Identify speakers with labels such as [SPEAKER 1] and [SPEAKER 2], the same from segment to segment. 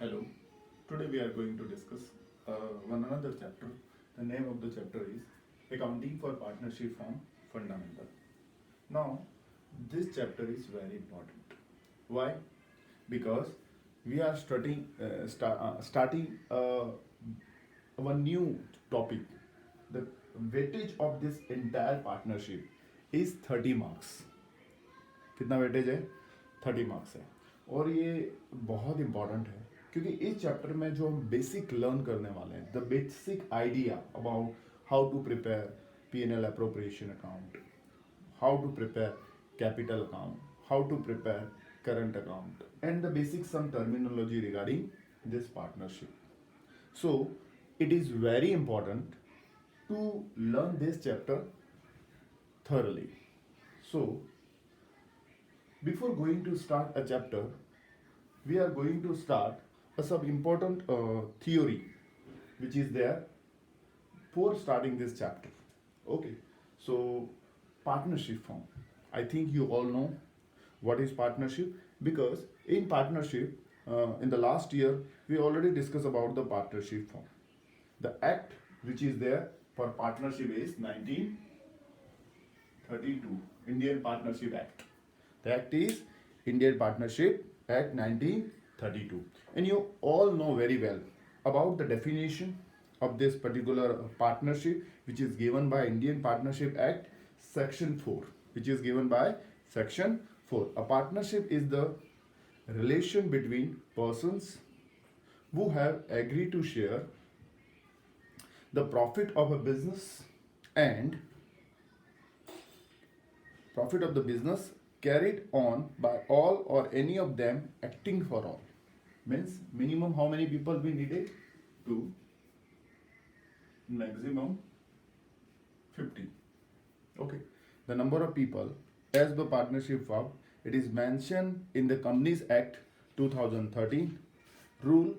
[SPEAKER 1] Hello. Today we are going to discuss one another chapter. The name of the chapter is Accounting for Partnership Firm Fundamental. Now, this chapter is very important. Why? Because we are starting one new topic. The weightage of this entire partnership is 30 marks. कितना weightage है? 30 marks है। और ये बहुत important है क्योंकि इस chapter में जो हम बेसिक लर्न करने वाले हैं, the basic idea about how to prepare P N L appropriation account, how to prepare capital account, how to prepare current account, and the basic some terminology regarding this partnership. So it is very important to learn this chapter thoroughly. So before going to start a chapter, we are going to start some important theory which is there for starting this chapter. Okay, so partnership form. I think you all know what is partnership, because in partnership, in the last year, we already discussed about the partnership form. The act which is there for partnership is 1932 Indian Partnership Act. The act is Indian Partnership Act 1932. And you all know very well about the definition of this particular partnership, which is given by Indian Partnership Act Section 4, which is given by Section 4. A partnership is the relation between persons who have agreed to share the profit of a business and profit of the business carried on by all or any of them acting for all. Means minimum how many people we needed? 2, maximum 50. Okay, the number of people as the partnership firm, it is mentioned in the Companies Act 2013, rule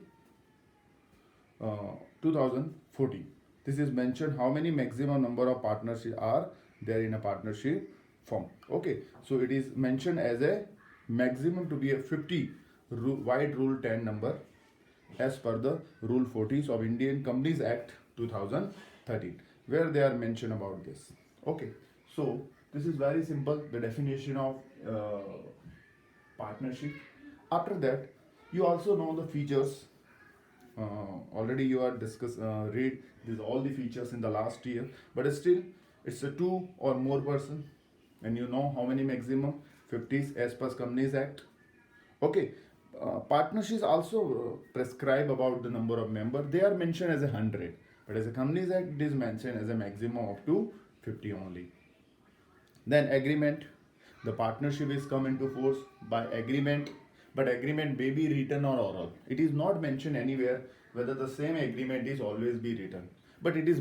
[SPEAKER 1] 2014. This is mentioned how many maximum number of partnerships are there in a partnership firm. Okay, so it is mentioned as a maximum to be a 50 wide rule 10 number as per the rule 40 of Indian Companies Act 2013, where they are mentioned about this. Okay, so this is very simple, the definition of partnership. After that, you also know the features. Already you are read these all the features in the last year, but still it's a 2 or more person, and you know how many maximum? 50 as per Companies Act. Okay, partnerships also prescribe about the number of members. They are mentioned as 100, but as a Companies Act it is mentioned as a maximum of 250 only. Then agreement, the partnership is come into force by agreement, but agreement may be written or oral. It is not mentioned anywhere whether the same agreement is always be written, but it is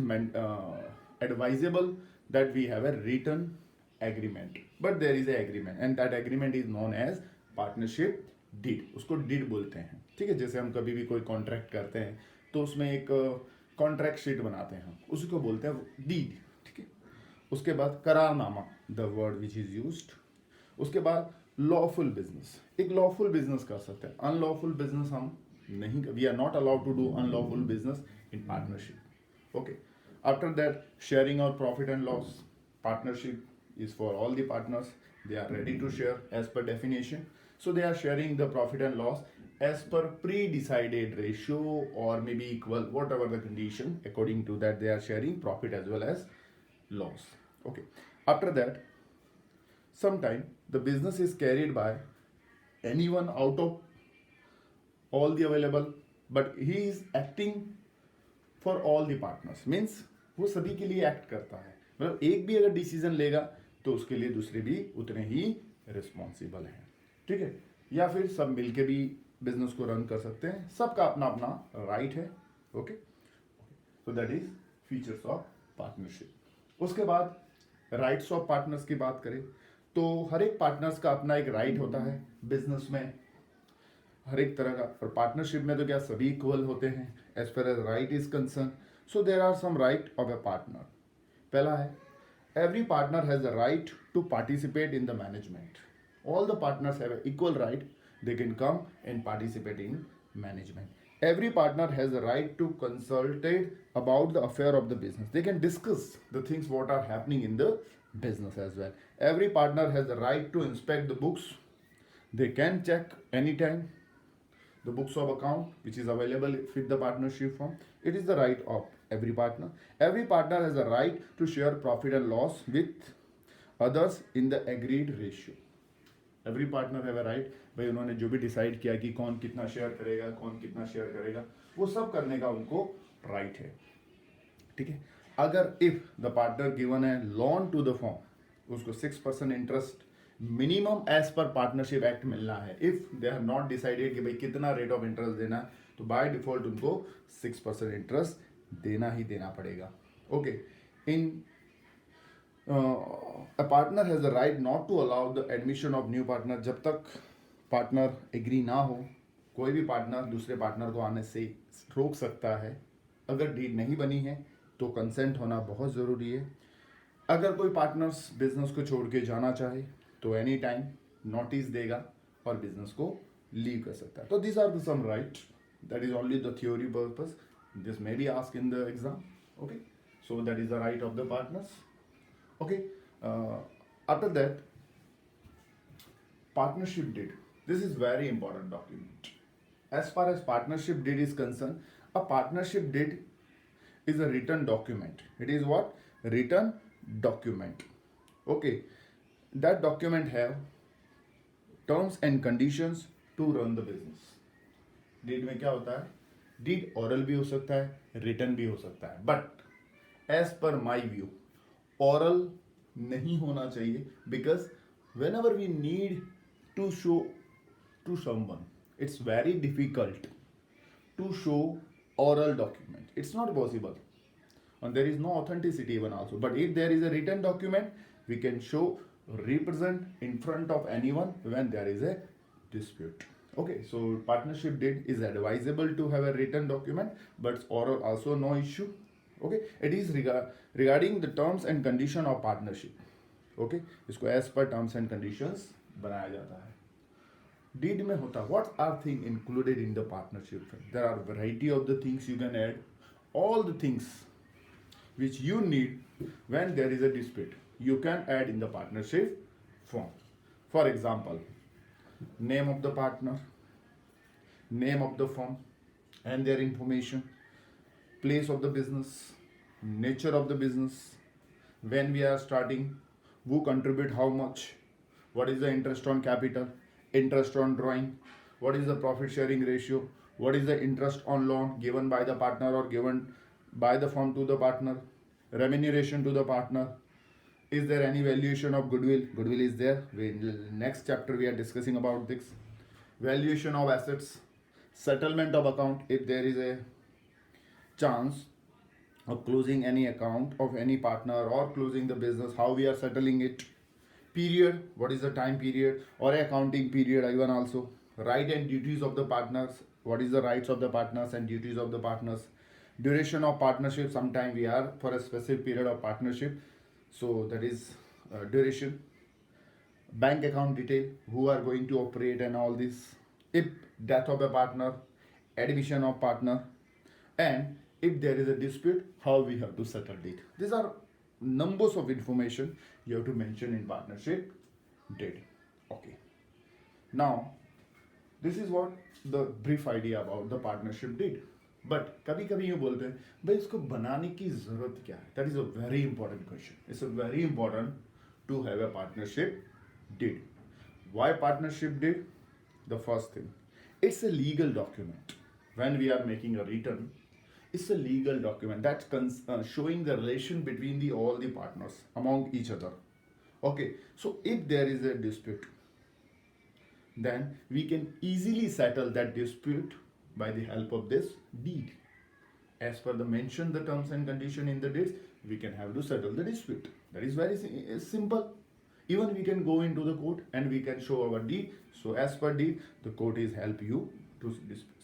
[SPEAKER 1] advisable that we have a written agreement. But there is a agreement, and that agreement is known as partnership deed. उसको deed बोलते हैं. ठीक है, जैसे हम कभी भी कोई कॉन्ट्रैक्ट करते हैं तो उसमें एक कॉन्ट्रैक्ट शीट बनाते हैं, हम उसको बोलते हैं deed. ठीक है, उसके बाद करारनामा, the word which is used. उसके बाद लॉफुल बिजनेस, एक लॉफुल बिजनेस कर सकते हैं. अनलॉफुल बिजनेस हम नहीं, we are not allowed to do unlawful business in partnership. Okay, after that sharing और profit and loss. Partnership is for all the partners, they are ready to share as per definition, so they are sharing the profit and loss as per pre-decided ratio or maybe equal, whatever the condition, according to that they are sharing profit as well as loss. Okay, after that, sometime the business is carried by anyone out of all the available, but he is acting for all the partners. Means वो सभी के लिए act करता है. मतलब एक भी अगर डिसीजन लेगा तो उसके लिए दूसरे भी उतने ही रिस्पॉन्सिबल हैं. ठीक है, या फिर सब मिलके भी बिजनेस को रन कर सकते हैं. सबका अपना अपना राइट है. Okay, so that is features of partnership. उसके बाद राइट्स ऑफ पार्टनर्स की बात करें तो हर एक पार्टनर्स का अपना एक राइट होता है बिजनेस में, हर एक तरह का. और पार्टनरशिप में तो क्या सभी इक्वल होते हैं as far as right is concern. So there are some right of a partner. पहला है, every partner has the right to participate in the management. All the partners have an equal right, they can come and participate in management. Every partner has a right to consultate about the affair of the business. They can discuss the things what are happening in the business as well. Every partner has the right to inspect the books. They can check anytime the books of account which is available with the partnership form. It is the right of every partner. Every partner has a right to share profit and loss with others in the agreed ratio. Every partner have a right, भाई उन्होंने जो भी decide किया कि कौन कितना share करेगा, कौन कितना शेयर करेगा, वो सब करने का उनको राइट है. ठीक है. अगर इफ द पार्टनर गिवन है लोन टू द फॉर्म, उसको 6% इंटरेस्ट मिनिमम एज पर पार्टनरशिप एक्ट मिलना है. If they have not decided कि भाई कितना रेट ऑफ इंटरेस्ट देना है, तो बाय डिफॉल्ट उनको 6% इंटरेस्ट देना ही देना पड़ेगा. Okay. In a partner has the right not to allow the admission of new partner. जब तक पार्टनर एग्री ना हो, कोई भी पार्टनर दूसरे पार्टनर को आने से रोक सकता है. अगर डीड नहीं बनी है तो कंसेंट होना बहुत ज़रूरी है. अगर कोई पार्टनर्स बिजनेस को छोड़ के जाना चाहे तो एनी टाइम नोटिस देगा और बिजनेस को लीव कर सकता है. तो this are the some right, that is only the theory purpose. This may be asked in the exam. Okay, so that is the right of the partners. Okay, after that, partnership deed. This is very important document. As far as partnership deed is concerned, a partnership deed is a written document. It is what? Written document. Okay, that document have terms and conditions to run the business. Deed में क्या होता है? Deed oral भी हो सकता है, written भी हो सकता है. But as per my view, oral नहीं होना चाहिए, because whenever we need to show to someone, it's very difficult to show oral document. It's not possible, and there is no authenticity even also. But if there is a written document, we can show, represent in front of anyone when there is a dispute. Okay, so partnership deed is advisable to have a written document, but oral also no issue. Okay, it is regarding the terms and condition of partnership. Okay, इसको as per terms and conditions बनाया जाता है. Deed में होता, what are things included in the partnership? There are variety of the things you can add. All the things which you need when there is a dispute, you can add in the partnership form. For example, name of the partner, name of the firm and their information, place of the business, nature of the business, when we are starting, who contribute how much, what is the interest on capital, interest on drawing, what is the profit sharing ratio, what is the interest on loan given by the partner or given by the firm to the partner, remuneration to the partner, is there any valuation of goodwill? Goodwill is there. Next chapter we are discussing about this. Valuation of assets, settlement of account, if there is a chance of closing any account of any partner or closing the business, how we are settling it, period, what is the time period or accounting period even also, right and duties of the partners, what is the rights of the partners and duties of the partners, duration of partnership, sometime we are for a specific period of partnership, so that is duration, bank account detail, who are going to operate and all this, if death of a partner, admission of partner, and if there is a dispute, how we have to settle it. These are numbers of information you have to mention in partnership deed. Okay. Now, this is what the brief idea about the partnership deed. But कभी कभी यूँ बोलते हैं भाई इसको बनाने की ज़रूरत क्या है? That is a very important question. It's a very important to have a partnership deed. Why partnership deed? The first thing, it's a legal document. When we are making a return, it's a legal document that's showing the relation between all the partners among each other. Okay, so if there is a dispute, then we can easily settle that dispute by the help of this deed. As per the mention the terms and condition in the deeds, we can have to settle the dispute. That is very simple. Even we can go into the court and we can show our deed. So as per deed, the court is help you to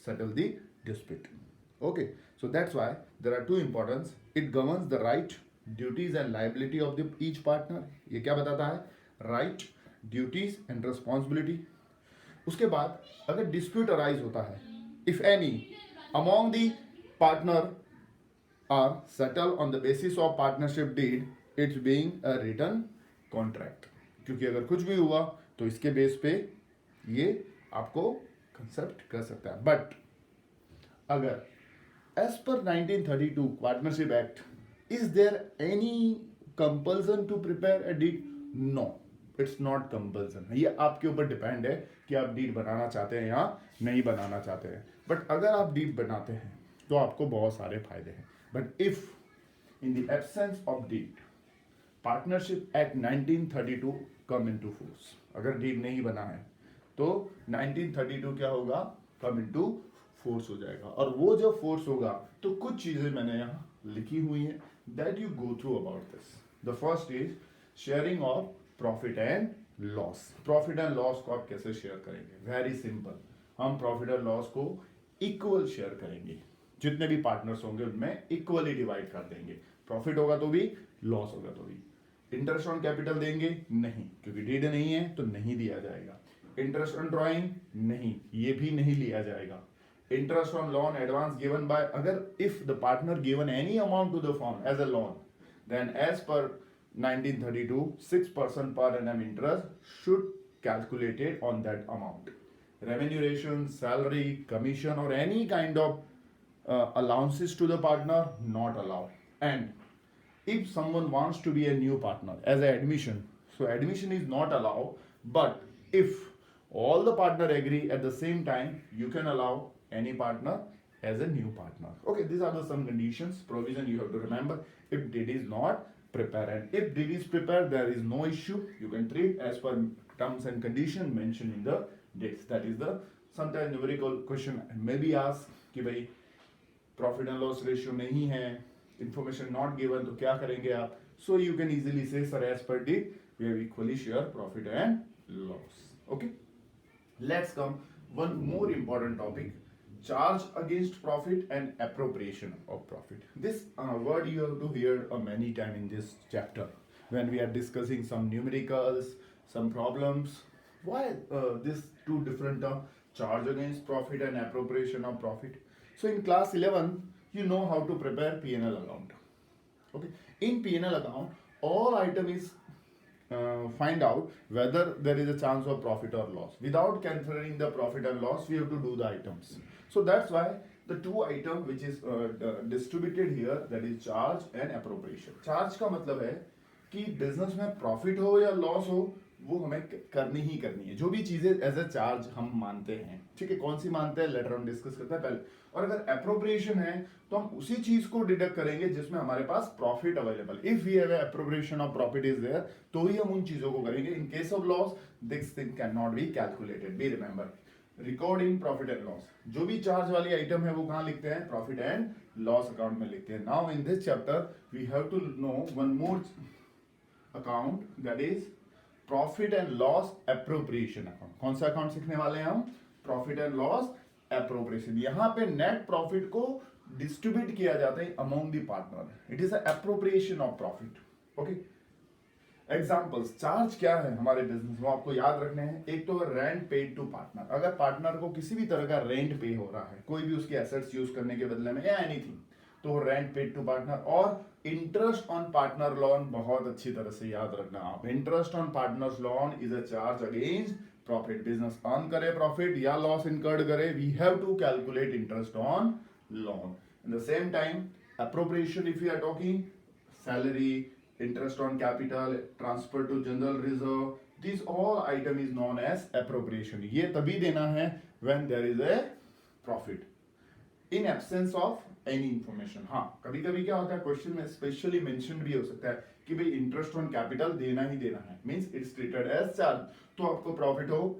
[SPEAKER 1] settle the dispute. Okay, so that's why there are two importance. It governs the right, duties and liability of the each partner. ये क्या बताता है? Right, duties and responsibility. उसके बाद अगर dispute arise होता है, if any, among the partner are settled on the basis of partnership deed, it's being a written contract. क्योंकि अगर कुछ भी हुआ तो इसके बेस पे ये आपको कंसेप्ट कर सकता है. बट अगर as per 1932 partnership act, is there any compulsion to prepare a deed? No, it's not compulsion. ये आपके ऊपर डिपेंड है कि आप डीड बनाना चाहते हैं या नहीं बनाना चाहते हैं. बट अगर आप डीड बनाते हैं तो आपको बहुत सारे फायदे हैं. But if in the absence of deed, partnership act 1932 come into force. अगर डीड नहीं बना है तो 1932 क्या होगा? कम इनटू फोर्स हो जाएगा. और वो जब फोर्स होगा तो कुछ चीजें मैंने यहाँ लिखी हुई हैं that you go through about this. The first is sharing of profit and loss. Profit and loss को आप कैसे शेयर करेंगे? Very simple. हम प्रॉफिट एंड लॉस को इक्वल शेयर करेंगे. जितने भी पार्टनर्स होंगे उनमें इक्वली डिवाइड कर देंगे. प्रॉफिट होगा तो भी, लॉस होगा तो भी. इंटरेस्ट ऑन कैपिटल देंगे? नहीं, क्योंकि डीड नहीं है तो नहीं दिया जाएगा. Interest on drawing? नहीं, ये भी नहीं लिया जाएगा. Interest on loan advance given by, agar if the partner given any amount to the firm as a loan, then as per 1932 6% per annum interest should calculated on that amount. Remuneration, salary, commission or any kind of allowances to the partner not allowed. And if someone wants to be a new partner as an admission, so admission is not allowed. But if all the partner agree at the same time, you can allow any partner as a new partner. Okay, these are the some conditions, provision you have to remember if deed is not prepared. And if deed is prepared, there is no issue. You can treat as per terms and condition mentioned in the dates. That is the sometimes numerical question may be asked कि भाई profit and loss ratio नहीं है, information not given, तो क्या करेंगे आप? So you can easily से sir as per deed we have equally share profit and loss. Okay, let's come one more important topic, charge against profit and appropriation of profit. This word you have to hear many times in this chapter when we are discussing some numericals, some problems. Why these two different terms, charge against profit and appropriation of profit? So in class 11 you know how to prepare P&L account. Okay, in P&L account all item is find out whether there is a chance of profit or loss. Without considering the profit and loss, we have to do the items. So that's why the two item which is distributed here, that is charge and appropriation. Charge का मतलब है कि business में profit हो या loss हो वो हमें करनी ही करनी है. जो भी चीजें एज अ चार्ज हम मानते हैं, ठीक है, कौन सी मानते हैं लेटर हम डिस्कस करते हैं पहले. और अगर अप्रोप्रिएशन है तो हम उसी चीज को डिडक्ट करेंगे जिसमें हमारे पास profit available. If we have appropriation of profit is there तो ही हम उन चीजों को करेंगे. In case of loss this thing can not be calculated. Be remember, recording profit and loss. जो भी चार्ज वाली आइटम है वो कहाँ लिखते हैं? प्रॉफिट एंड लॉस अकाउंट में लिखते हैं. Now in this chapter we have to know one more account, that is profit and loss appropriation account. कौन सा अकाउंट सीखने वाले हैं हम? Profit and loss appropriation. यहाँ पे नेट प्रॉफिट को डिस्ट्रीब्यूट किया जाता है among the partner. It is appropriation of profit. Okay, examples. Charge क्या है हमारे बिजनेस में आपको याद रखने हैं. एक तो रेंट पेड टू पार्टनर. अगर पार्टनर को किसी भी तरह का रेंट पे हो रहा है, कोई भी उसके एसेट्स यूज करने के बदले में या एनीथिंग, तो रेंट पेड टू पार्टनर. और इंटरेस्ट ऑन पार्टनर लोन बहुत अच्छी तरह से याद रखना आप. Interest on partners loan is a charge against profit. Business earn करे प्रॉफिट या लॉस इनकर्ड करे, we have to calculate interest on loan. In the same time appropriation, if we are talking salary, interest on capital, transfer to general reserve, these all item is known as appropriation. ये तभी देना है when there is a profit in absence of any information. हाँ, कभी कभी क्या होता है क्वेश्चन में स्पेशली मेंशन भी हो सकता है कि भाई इंटरेस्ट ऑन कैपिटल देना ही देना है, means it's treated as charge. तो आपको प्रॉफिट हो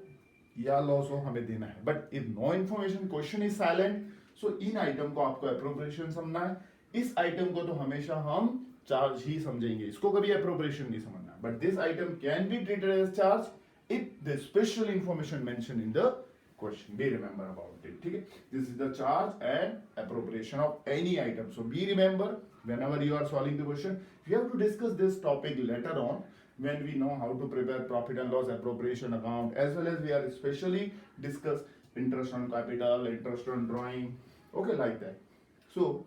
[SPEAKER 1] या लॉस हो हमें देना है. But if no information, question is silent, so in item को आपको अप्रोप्रिएशन समझना है. इस आइटम को तो हमेशा हम चार्ज ही समझेंगे, इसको कभी अप्रोप्रिएशन नहीं समझना. But this item can be treated as charge if the special information mention in the question. Be remember about it. ठीक है, this is the charge and appropriation of any item. So be remember whenever you are solving the question, we have to discuss this topic later on when we know how to prepare profit and loss appropriation account, as well as we are especially discuss interest on capital, interest on drawing, okay, like that. So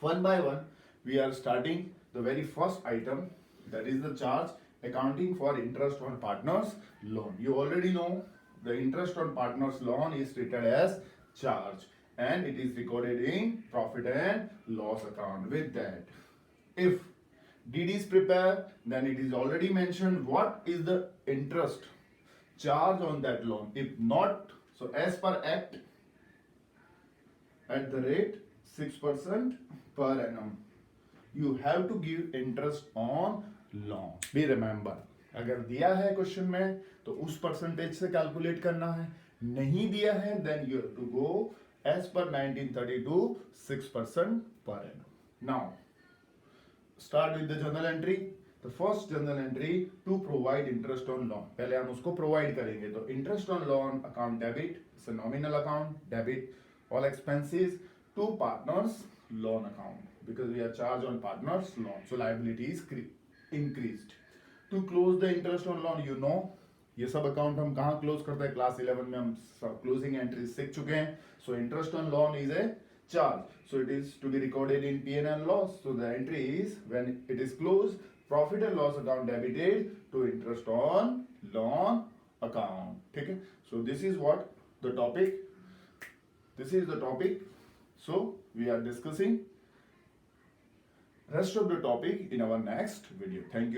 [SPEAKER 1] one by one we are starting the very first item, that is the charge accounting for interest on partners loan. You already know the interest on partners loan is treated as charge and it is recorded in profit and loss account. With that, if DD is prepared, then it is already mentioned what is the interest charge on that loan. If not, so as per act, at the rate 6% per annum, you have to give interest on loan. Be remember, अगर दिया है question में तो उस percentage से calculate करना है, नहीं दिया है then you have to go as per 1932 6% per annum. Now start with the journal entry. The first journal entry to provide interest on loan, पहले हम उसको प्रोवाइड करेंगे. तो interest on loan account debit, it's a nominal account, debit all expenses to partners loan account because we are charged on partners loan, so liability is increased. To close the interest on loan, you know ये सब account हम कहाँ close करते हैं, class 11 में हम closing entry सीख चुके हैं. So interest on loan is a charge, so it is to be recorded in P&L loss. So the entry is when it is closed, profit and loss account debited to interest on loan account. ठीक है. So this is what the topic. This is the topic. So we are discussing rest of the topic in our next video. Thank you.